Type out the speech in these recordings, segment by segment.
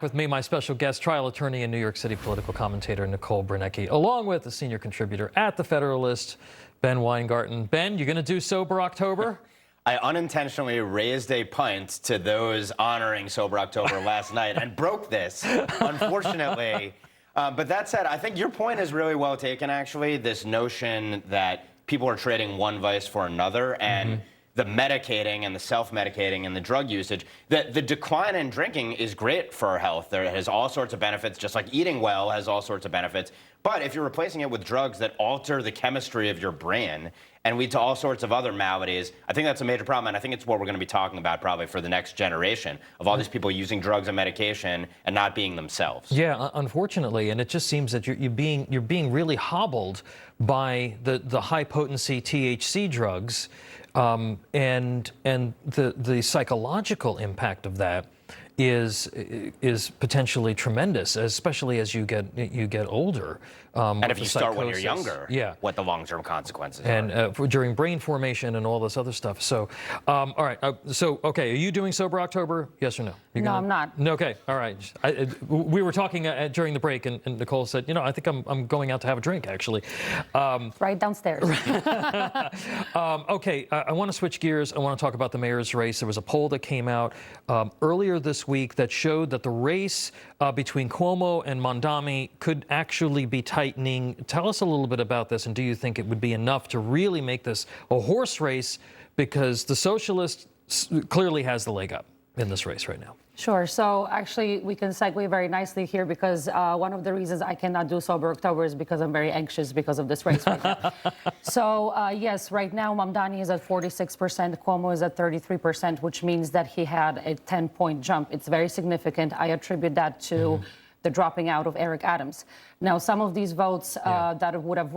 With me, my special guest, trial attorney and New York City political commentator Nicole Brenecki, along with the senior contributor at The Federalist, Ben Weingarten. Ben, you going to do Sober October? I unintentionally raised a pint to those honoring Sober October last night and broke this, unfortunately. But that said, I think your point is really well taken, actually, this notion that people are trading one vice for another, and the medicating and the self-medicating and the drug usage, the decline in drinking is great for our health. There has all sorts of benefits, just like eating well has all sorts of benefits. But if you're replacing it with drugs that alter the chemistry of your brain and lead to all sorts of other maladies, I think that's a major problem. And I think it's what we're going to be talking about probably for the next generation of all these people using drugs and medication and not being themselves. Yeah, unfortunately, and it just seems that you're being really hobbled by the high potency THC drugs, and the psychological impact of that is potentially tremendous, especially as you get older. And if you start when you're younger, what the long-term consequences are. And during brain formation and all this other stuff. So, all right. Okay, are you doing Sober October? Yes or no? No, I'm not. Okay, all right. We were talking during the break, and Nicole said, you know, I think I'm going out to have a drink, actually. Right downstairs. Okay, I want to switch gears. I want to talk about the mayor's race. There was a poll that came out earlier this week that showed that the race between Cuomo and Mondami could actually be tightening. Tell us a little bit about this, and do you think it would be enough to really make this a horse race? Because the socialist clearly has the leg up in this race right now. Sure. So actually, we can segue very nicely here because one of the reasons I cannot do Sober October is because I'm very anxious because of this race right now. So yes, right now Mamdani is at 46%, Cuomo is at 33%, which means that he had a 10-point jump. It's very significant. I attribute that to the dropping out of Eric Adams. Now, some of these votes that would have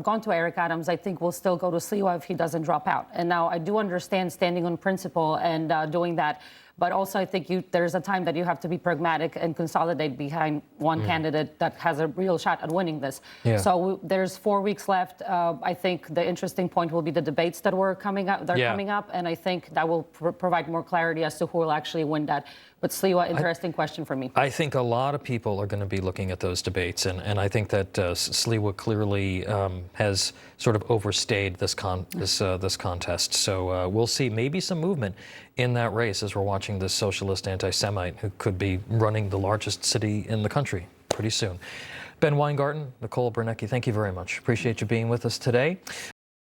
gone to Eric Adams, I think will still go to Sliwa if he doesn't drop out. And now I do understand standing on principle and doing that. But also, I think there's a time that you have to be pragmatic and consolidate behind one candidate that has a real shot at winning this. Yeah. So there's 4 weeks left. I think the interesting point will be the debates that were coming up. Coming up, and I think that will provide more clarity as to who will actually win that. But Sliwa, interesting question for me. I think a lot of people are going to be looking at those debates, and I think that Sliwa clearly has sort of overstayed this contest. So we'll see maybe some movement in that race as we're watching this socialist anti-Semite who could be running the largest city in the country pretty soon. Ben Weingarten, Nicole Brenecki, thank you very much. Appreciate you being with us today.